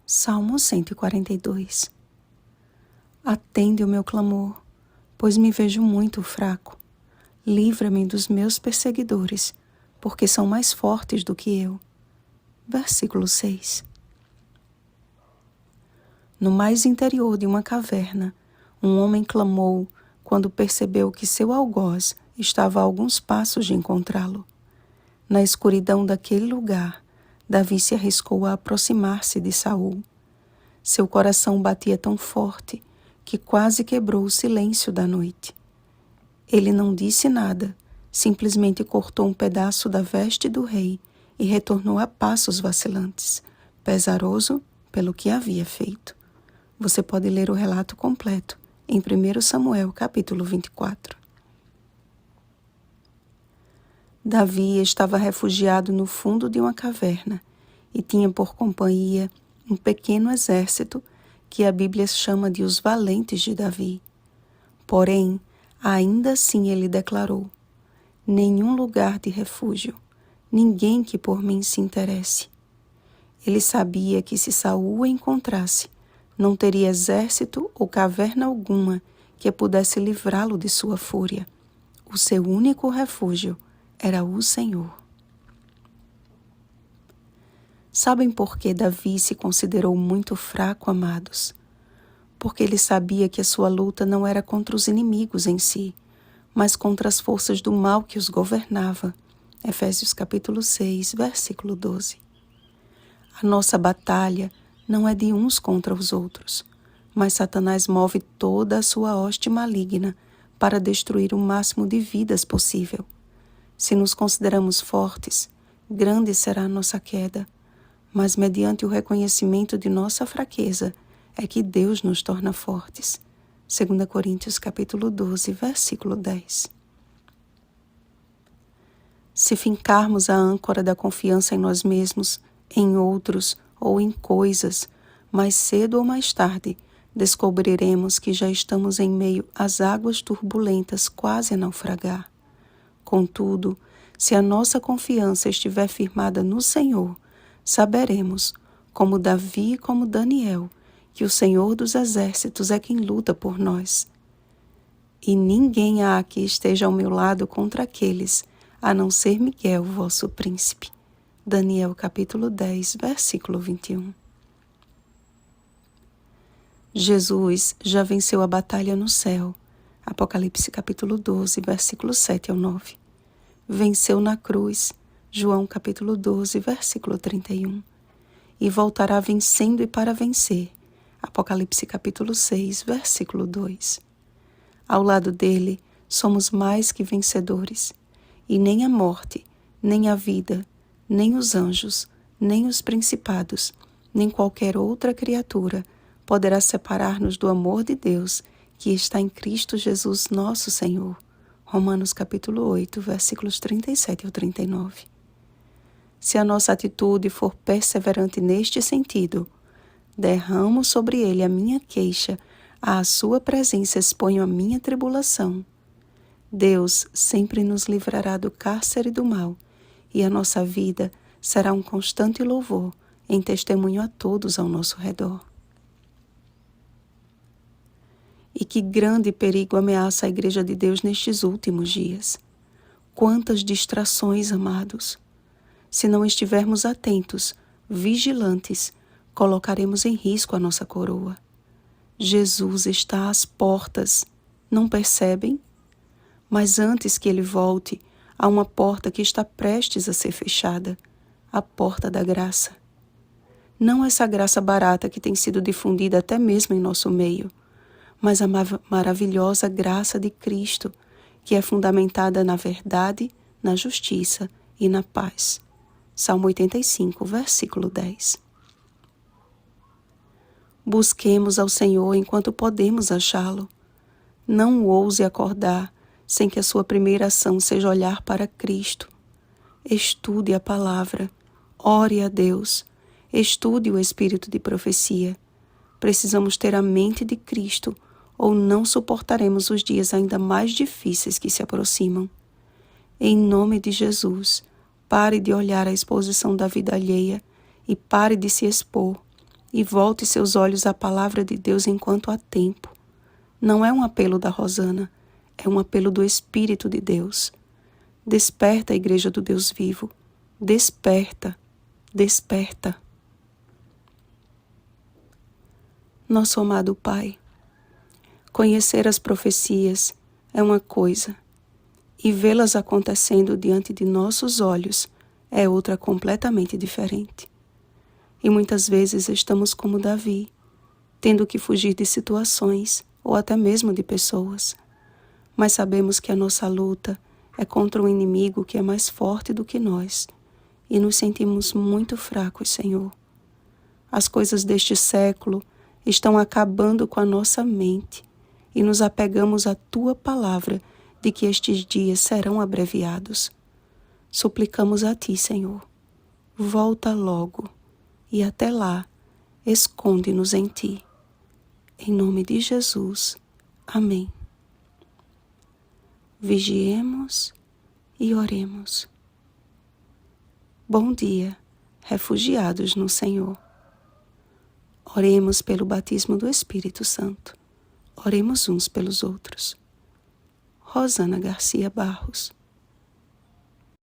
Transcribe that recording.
Salmo 142. Atende o meu clamor, pois me vejo muito fraco. Livra-me dos meus perseguidores, porque são mais fortes do que eu. Versículo 6. No mais interior de uma caverna, um homem clamou quando percebeu que seu algoz estava a alguns passos de encontrá-lo. Na escuridão daquele lugar, Davi se arriscou a aproximar-se de Saul. Seu coração batia tão forte que quase quebrou o silêncio da noite. Ele não disse nada, simplesmente cortou um pedaço da veste do rei e retornou a passos vacilantes, pesaroso pelo que havia feito. Você pode ler o relato completo em 1 Samuel, capítulo 24. Davi estava refugiado no fundo de uma caverna e tinha por companhia um pequeno exército que a Bíblia chama de os valentes de Davi. Porém, ainda assim ele declarou: nenhum lugar de refúgio, ninguém que por mim se interesse. Ele sabia que se Saul o encontrasse, não teria exército ou caverna alguma que pudesse livrá-lo de sua fúria. O seu único refúgio era o Senhor. Sabem por que Davi se considerou muito fraco, amados? Porque ele sabia que a sua luta não era contra os inimigos em si, mas contra as forças do mal que os governava. Efésios capítulo 6, versículo 12. A nossa batalha não é de uns contra os outros, mas Satanás move toda a sua hoste maligna para destruir o máximo de vidas possível. Se nos consideramos fortes, grande será a nossa queda, mas mediante o reconhecimento de nossa fraqueza é que Deus nos torna fortes. 2 Coríntios capítulo 12, versículo 10. Se fincarmos a âncora da confiança em nós mesmos, em outros ou em coisas, mais cedo ou mais tarde, descobriremos que já estamos em meio às águas turbulentas quase a naufragar. Contudo, se a nossa confiança estiver firmada no Senhor, saberemos, como Davi e como Daniel, que o Senhor dos Exércitos é quem luta por nós. E ninguém há que esteja ao meu lado contra aqueles, a não ser Miguel, vosso príncipe. Daniel capítulo 10, versículo 21. Jesus já venceu a batalha no céu. Apocalipse capítulo 12, versículo 7 ao 9. Venceu na cruz. João capítulo 12, versículo 31. E voltará vencendo e para vencer. Apocalipse capítulo 6, versículo 2. Ao lado dele, somos mais que vencedores. E nem a morte, nem a vida, nem os anjos, nem os principados, nem qualquer outra criatura poderá separar-nos do amor de Deus que está em Cristo Jesus nosso Senhor. Romanos capítulo 8, versículos 37 ao 39. Se a nossa atitude for perseverante neste sentido, derramo sobre ele a minha queixa, à sua presença exponho a minha tribulação. Deus sempre nos livrará do cárcere do mal, e a nossa vida será um constante louvor em testemunho a todos ao nosso redor. E que grande perigo ameaça a Igreja de Deus nestes últimos dias. Quantas distrações, amados! Se não estivermos atentos, vigilantes, colocaremos em risco a nossa coroa. Jesus está às portas, não percebem? Mas antes que ele volte, há uma porta que está prestes a ser fechada, a porta da graça. Não essa graça barata que tem sido difundida até mesmo em nosso meio, mas a maravilhosa graça de Cristo, que é fundamentada na verdade, na justiça e na paz. Salmo 85, versículo 10. Busquemos ao Senhor enquanto podemos achá-lo. Não ouse acordar sem que a sua primeira ação seja olhar para Cristo. Estude a palavra, ore a Deus, estude o espírito de profecia. Precisamos ter a mente de Cristo, ou não suportaremos os dias ainda mais difíceis que se aproximam. Em nome de Jesus, pare de olhar a exposição da vida alheia e pare de se expor. e volte seus olhos à palavra de Deus enquanto há tempo. Não é um apelo da Rosana, é um apelo do Espírito de Deus. Desperta, Igreja do Deus vivo. Desperta, desperta. Nosso amado Pai, conhecer as profecias é uma coisa, e vê-las acontecendo diante de nossos olhos é outra completamente diferente. E muitas vezes estamos como Davi, tendo que fugir de situações ou até mesmo de pessoas. Mas sabemos que a nossa luta é contra um inimigo que é mais forte do que nós, e nos sentimos muito fracos, Senhor. As coisas deste século estão acabando com a nossa mente, e nos apegamos à Tua palavra de que estes dias serão abreviados. Suplicamos a Ti, Senhor, volta logo, e até lá, esconde-nos em Ti. Em nome de Jesus. Amém. Vigiemos e oremos. Bom dia, refugiados no Senhor. Oremos pelo batismo do Espírito Santo. Oremos uns pelos outros. Rosana Garcia Barros.